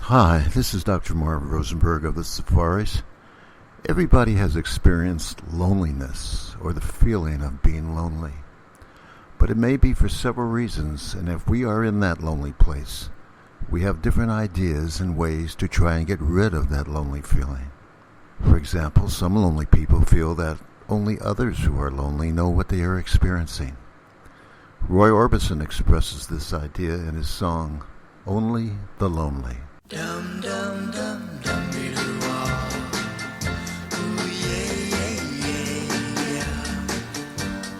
Hi, this is Dr. Marv Rosenberg of the Safaris. Everybody has experienced loneliness or the feeling of being lonely. But it may be for several reasons, and if we are in that lonely place, we have different ideas and ways to try and get rid of that lonely feeling. For example, some lonely people feel that only others who are lonely know what they are experiencing. Roy Orbison expresses this idea in his song, Only the Lonely. Dum dum dum dum dee doo wah. Ooh yeah yeah yeah yeah.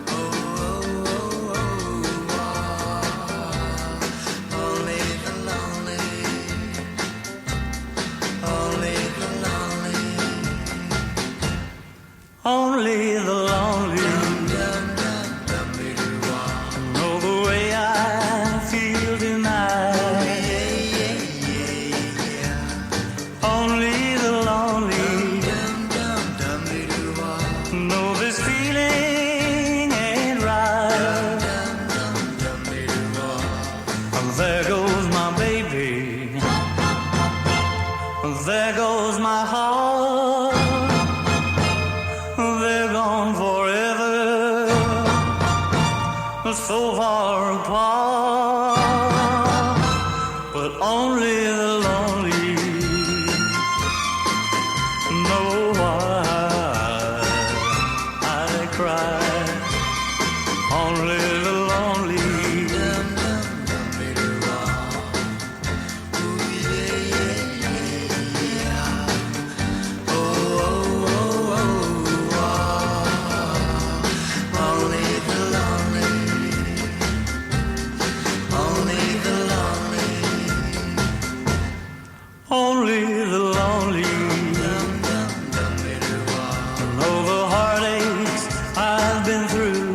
Oh oh oh oh wah. Only the lonely, only the lonely, only the lonely. Dum dum dum dum dee doo wah. Know the way I feel tonight. Only the lonely know this feeling ain't right. There goes my baby. There goes my heart. They're gone forever, so far apart. But only the lonely know why I cry. Only the lonely. Dum dum dum dee doo wah. Ooh yeah yeah yeah yeah. Oh oh oh oh wah. Only the lonely. Only the lonely. Only the lonely. Know the heartaches I've been through.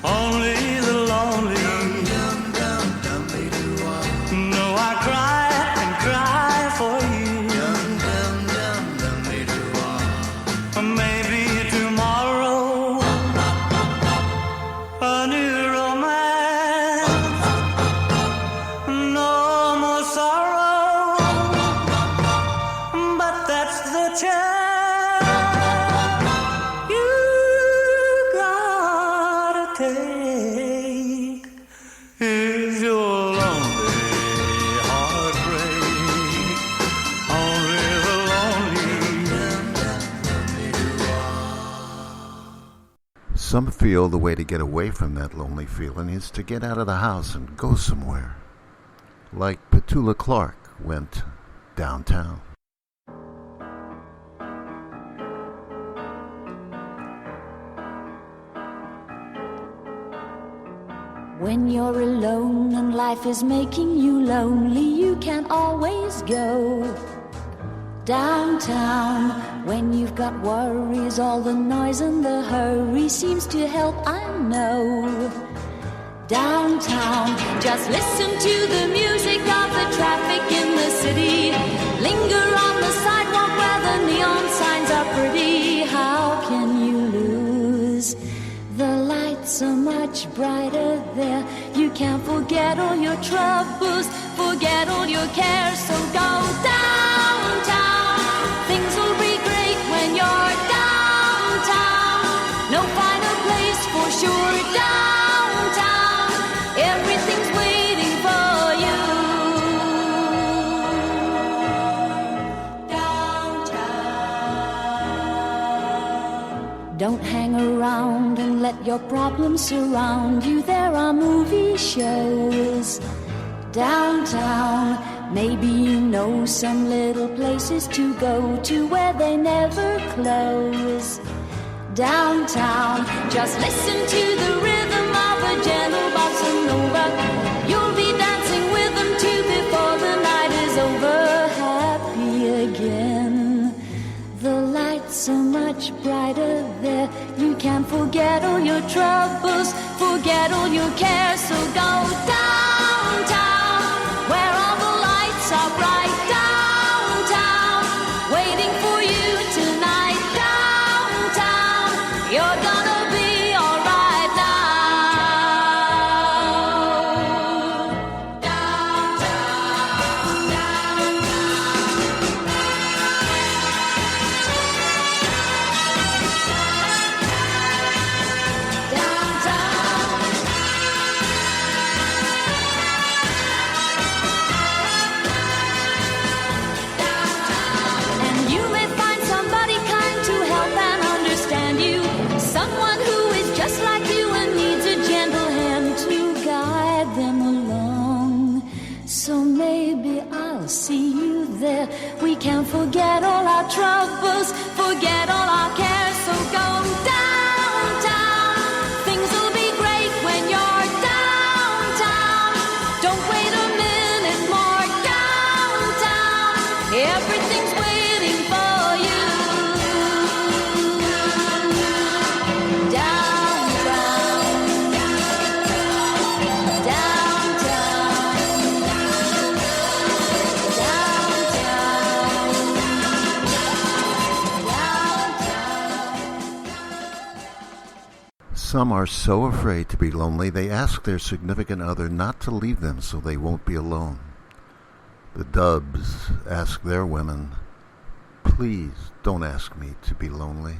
Only the lonely. Know I cry and cry for you. Maybe tomorrow a new romance. No more sorrow. But that's the chance you gotta take. Is your lonely heartbreak. Only the lonely. Some feel the way to get away from that lonely feeling is to get out of the house and go somewhere. Like Petula Clark went downtown. When you're alone and life is making you lonely, you can always go downtown. When you've got worries, all the noise and the hurry seems to help, I know. Downtown, just listen to the music of the traffic in the city. Linger on the sidewalk where the neon signs are pretty. How can you lose? The lights are much brighter there. You can't forget all your troubles, forget all your cares. So go downtown. Things will be great when you're downtown. No finer place for sure. Downtown, everything's waiting for you. Downtown. Don't hang around and let your problems surround you. There are movie shows downtown. Maybe you know some little places to go to where they never close. Downtown, just listen to the rhythm of a gentle bossa nova. You'll be dancing with them too before the night is over. Happy again. The lights are much brighter there. You can't forget all your troubles, forget all your cares. So go downtown, where all the lights are bright. Downtown, waiting for you tonight. Downtown, you're gonna be alright now. Downtown. see you there. We can forget all our troubles, forget all our cares. So go downtown. Things will be great when you're downtown. Don't wait a minute more. Downtown, everything's waiting for you. Some are so afraid to be lonely, they ask their significant other not to leave them so they won't be alone. The Dubs ask their women, please don't ask me to be lonely.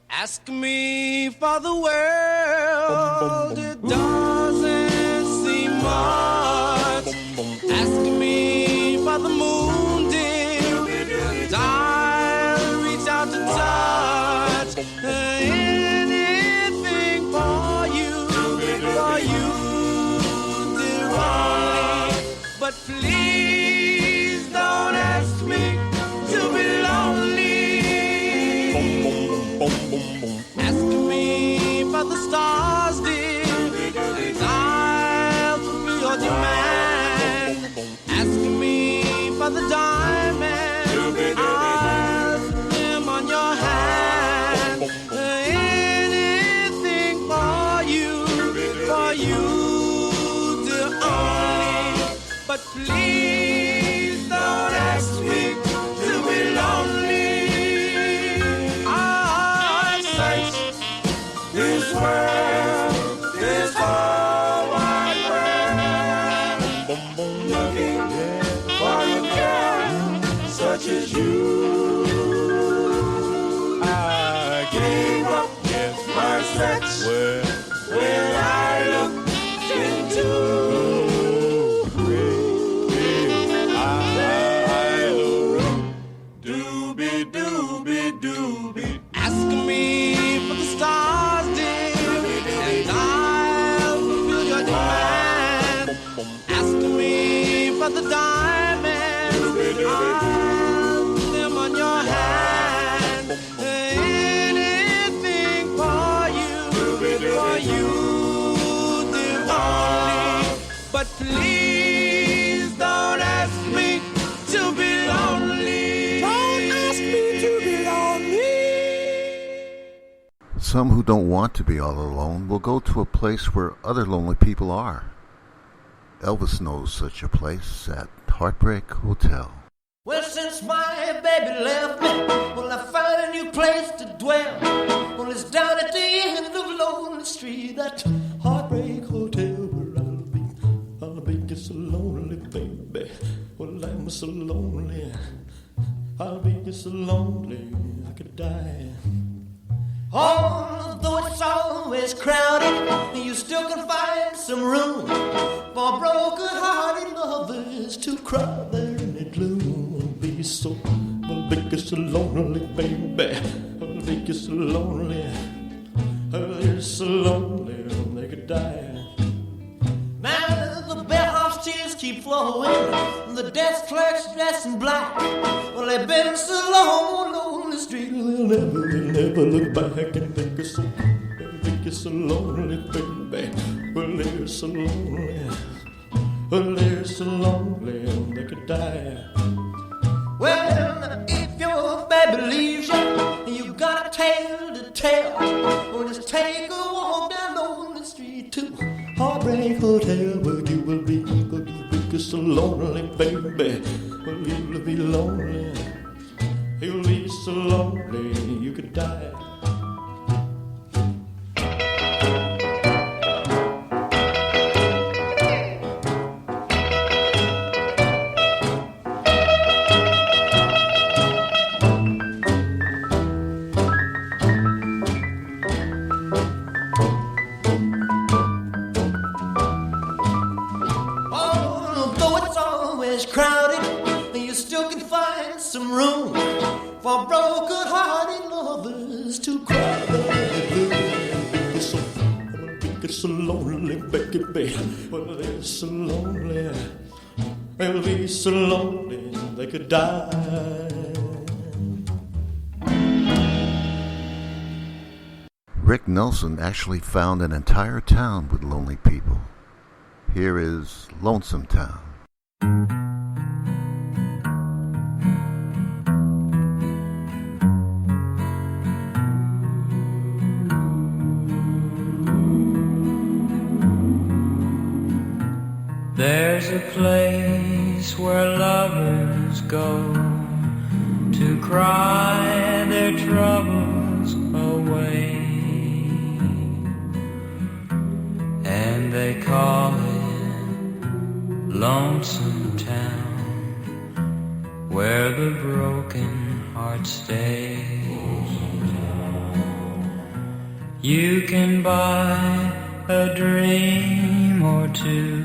Ask me for the world, it doesn't seem much. Ask me for the moon, dear, and I'll reach out to touch anything for you, dear, only. But please don't ask me to be lonely. Ask me for the stars, dear, and I'll fulfill your demand. Ask me for the diamonds, I'll put them on your hand. Anything for you, dear, only. But please don't ask me to be lonely. This world, this whole wide world, looking for a girl such as you. I gave up my search when I looked into doobie doobie doobie. Ask me for the stars, dear, and I'll fulfill your demand. Ask me for the diamonds, I'll put them on your hand. Anything for you, dear, only. But please don't ask me to be lonely. Don't ask me to be lonely. Some who don't want to be all alone will go to a place where other lonely people are. Elvis knows such a place at Heartbreak Hotel. Well, since my baby left me, well, I found a new place to dwell. Well, it's down at the end of Lonely Street, that Heartbreak Hotel where I'll be just so lonely, baby. Well, I'm so lonely, I'll be just so lonely, I could die. Although it's always crowded, you still can find some room for broken-hearted lovers to cry there in the gloom. I'll be so lonely, baby. I'll be so lonely. They're so lonely they could die. Now the bellhop's tears keep flowing, the desk clerk's dressed in black. Well, they've been so long on the street, they'll never look back and think it's so lonely, baby. Well, they're so lonely. Well, they're so lonely they could die. Well, if your baby leaves you, you got a tale to tell. Well, just take a walk down Lonely Street to Heartbreak Hotel, where you will be so lonely, baby. Well, you'll be lonely. You'll be so lonely you could die. is crowded, you still can find some room for broken-hearted lovers to cry. It's so lonely, Becky, babe. Well, it's so lonely. They'll be so lonely they could die. Rick Nelson actually found an entire town with lonely people. Here is Lonesome Town. There's a place where lovers go to cry their troubles away, and they call it Lonesome Town, where the broken hearts stay. You can buy a dream or two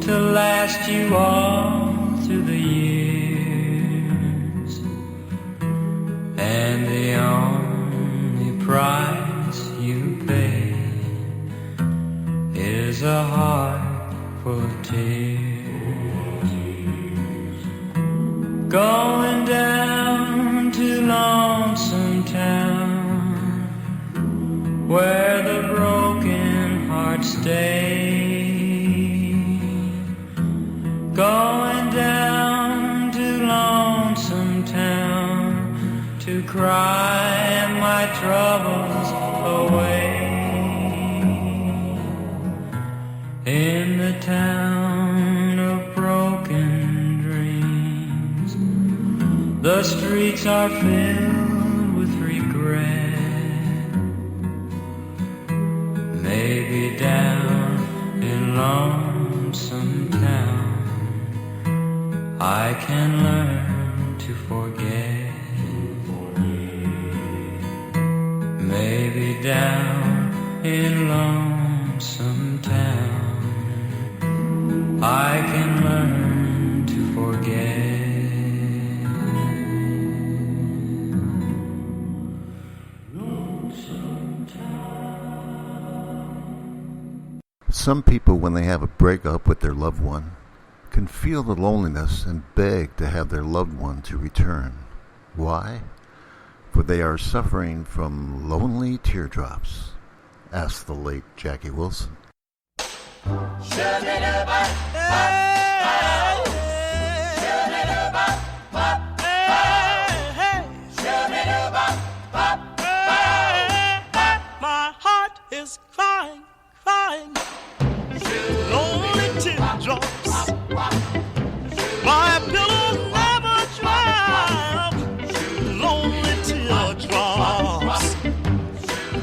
to last you all through the years, and the only price you pay is a heart full of tears. Going down to Lonesome Town, where the broken hearts stay. Going down to Lonesome Town to cry my troubles away. In the town of broken dreams, the streets are filled with regret. Maybe down in Lonesome Town I can learn to forget. Maybe down in Lonesome Town I can learn to forget. Lonesome Town. Some people, when they have a breakup with their loved one, can feel the loneliness and beg to have their loved one to return. Why? For they are suffering from lonely teardrops, asked the late Jackie Wilson. My heart is crying, crying, lonely teardrops. My pillow never dry up, lonely teardrops.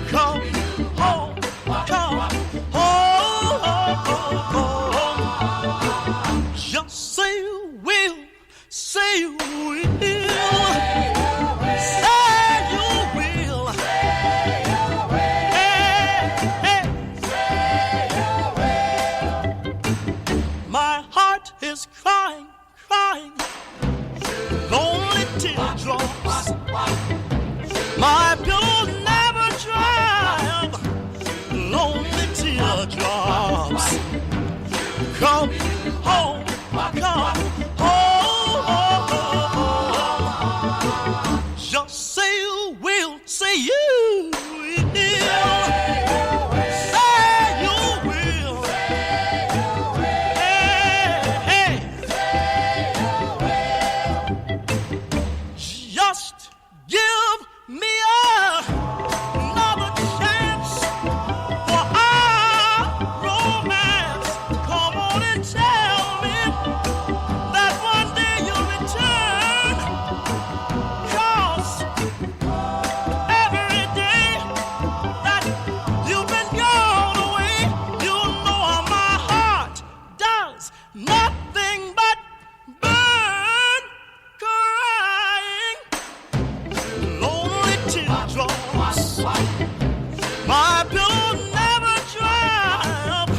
Come home, come home. Just say you will, say you will. Is crying, crying, lonely teardrops. My pillow never dry up, lonely teardrops. Come home, come home. Just say you will, say you will. My pillow never dry up,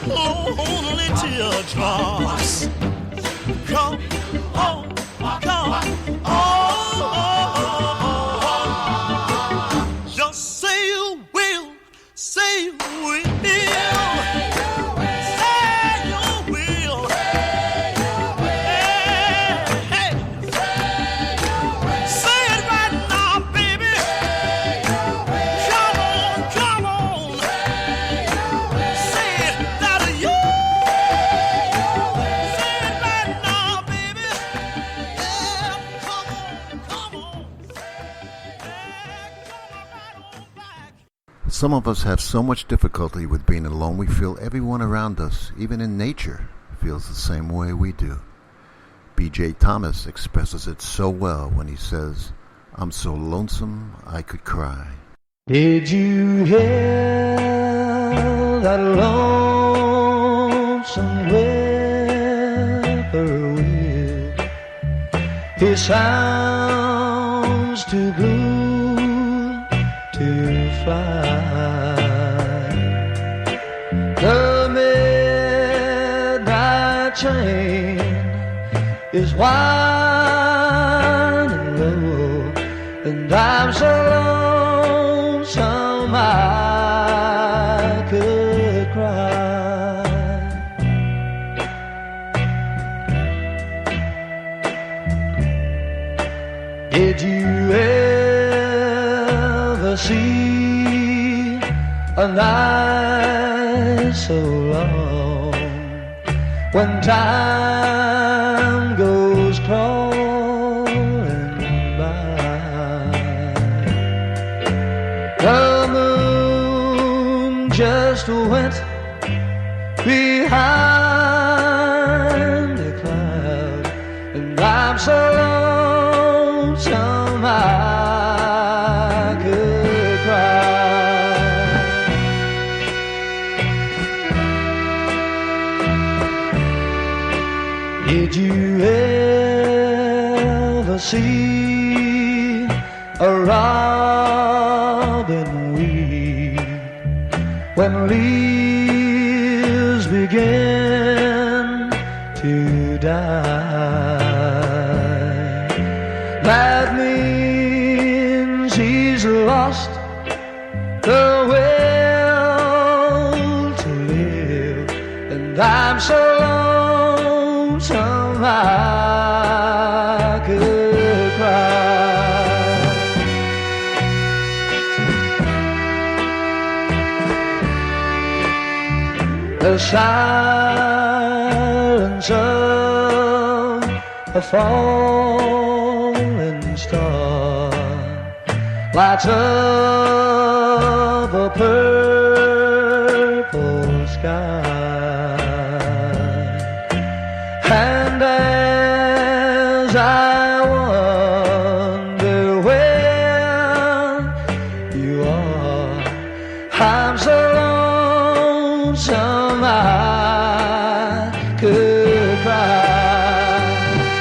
lonely teardrops. Some of us have so much difficulty with being alone we feel everyone around us, even in nature, feels the same way we do. B.J. Thomas expresses it so well when he says, "I'm so lonesome I could cry." Did you hear that lonesome whippoorwill? He sounds too blue to fly. The midnight train is winding low, and I'm so lonesome I could cry. Did you ever see a night so long when time goes crawling by? The moon just went behind a cloud, and I'm so lonesome I could cry. Did you ever see a robin weep when leaves begin to die? That means he's lost the will to live, and I'm so lonesome I could cry. The silence of a falling star lights up a purple sky, and as I wonder where you are, I'm so lonesome I could cry.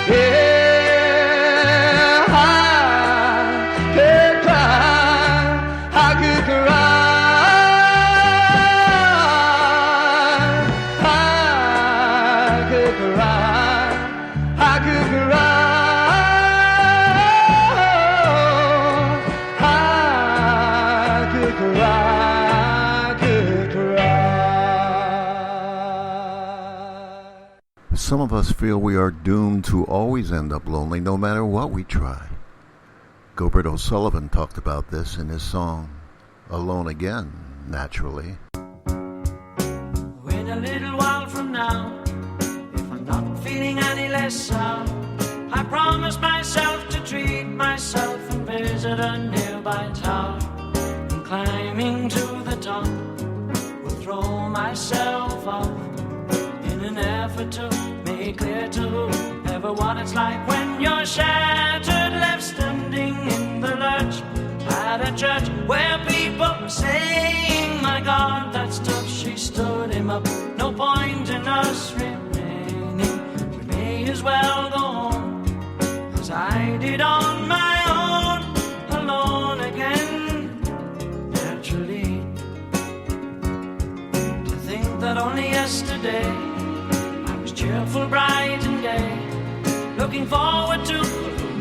Yeah, I could cry. I could cry. I could cry. I could cry. I could cry. Could cry. Some of us feel we are doomed to always end up lonely no matter what we try. Gilbert O'Sullivan talked about this in his song, Alone Again, naturally. Wait a little while from now, if I'm not feeling any less sound, I promise myself to treat myself and visit a nearby town. And climbing to the top, will throw myself off in an effort to make clear to whoever what it's like when you're shattered, left standing in the lurch at a church where people were saying, "My God, that's tough." She stood him up. No point in us remaining. We may as well go home, as I did on my own, alone again, naturally. To think that only yesterday I was cheerful, bright and gay, looking forward to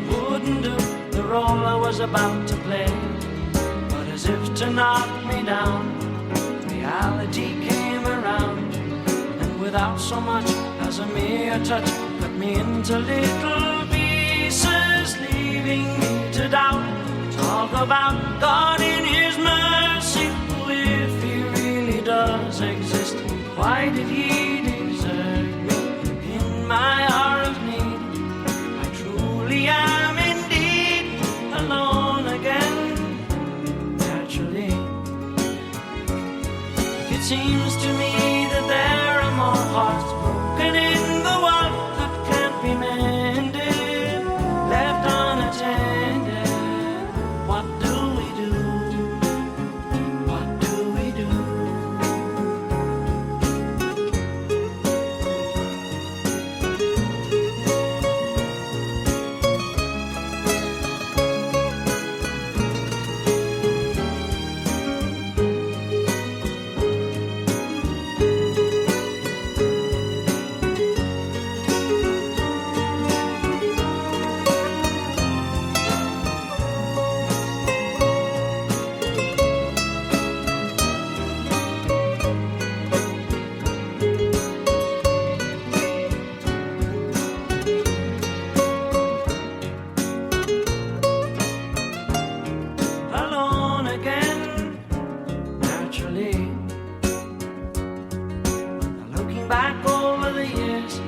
what wouldn't do the role I was about to play. But as if to knock me down, reality came around, and without so much as a mere touch, cut me into little pieces, leaving me to doubt. Talk about God in His mercy, if He really does exist, why did He desert me in my hour of need? I truly am indeed alone again, naturally. over the years,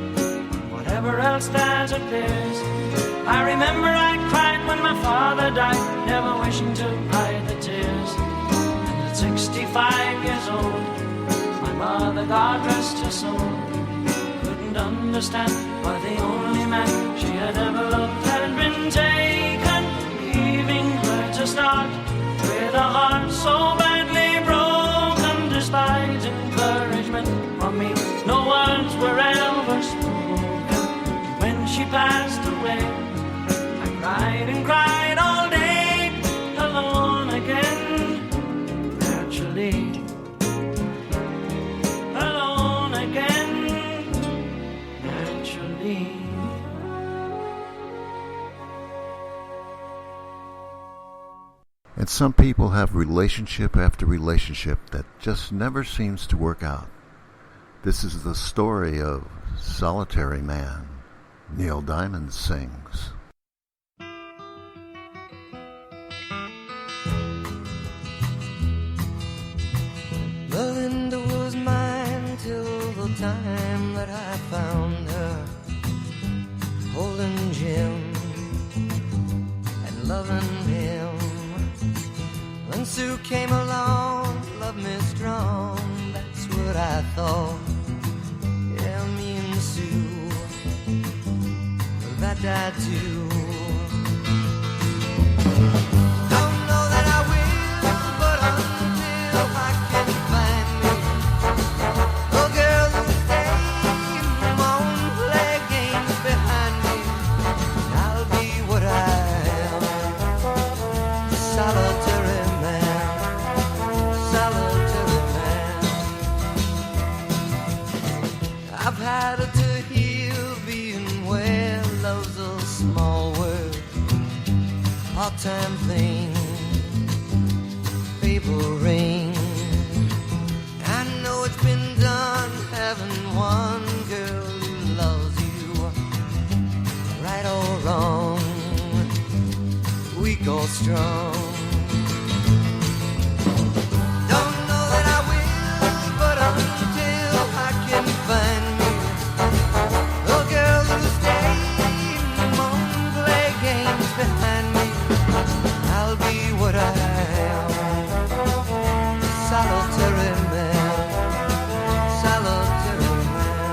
whatever else that appears. I remember I cried when my father died, never wishing to hide the tears. And at 65 years old, my mother, God rest her soul, couldn't understand why the only man she had ever loved had been taken, leaving her to start with a heart so badly broken. Despite encouragement from me, no words were ever spoken. When she passed away, I cried and cried all day, alone again, naturally. Alone again, naturally. And some people have relationship after relationship that just never seems to work out. This is the story of Solitary Man. Neil Diamond sings. Belinda was mine till the time that I found her, holding Jim and loving him. When Sue came along, loved me strong, that's what I thought. Yeah, me and Sue, that died too. Don't know that I will, but until I can find me a girl who'll stay won't play games behind me, I'll be what I am, solitary man, solitary man. I've had it to heal being where love's a small word, part-time thing, people ring. I know it's been done having one girl who loves you, right or wrong, weak or strong. Don't know that I will, but until I can find me a girl who'll stay and won't play games behind me, I'll be what I am, solitary man, solitary man.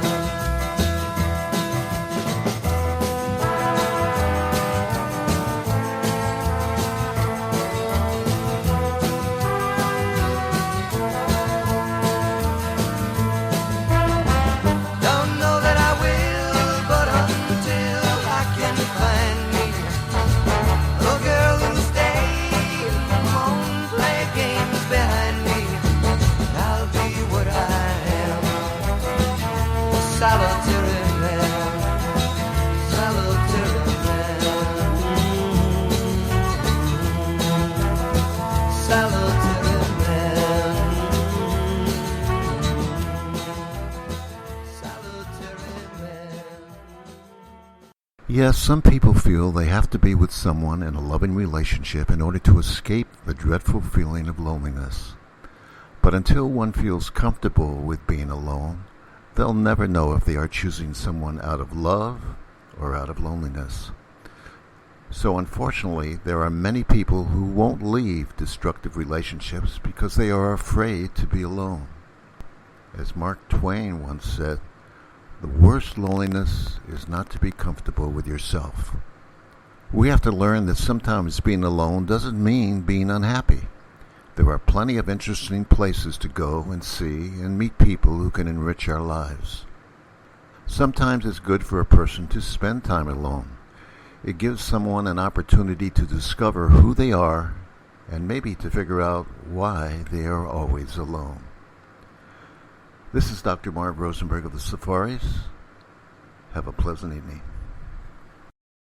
Don't know that I will, but until I can find me a girl who'll stay and won't play games behind me, I'll be what I am, solitary man, solitary man, solitary man, solitary man. Yes, some people feel they have to be with someone in a loving relationship in order to escape the dreadful feeling of loneliness. But until one feels comfortable with being alone, they'll never know if they are choosing someone out of love or out of loneliness. So unfortunately, there are many people who won't leave destructive relationships because they are afraid to be alone. As Mark Twain once said, the worst loneliness is not to be comfortable with yourself. We have to learn that sometimes being alone doesn't mean being unhappy. There are plenty of interesting places to go and see and meet people who can enrich our lives. Sometimes it's good for a person to spend time alone. It gives someone an opportunity to discover who they are and maybe to figure out why they are always alone. This is Dr. Marv Rosenberg of the Safaris. Have a pleasant evening.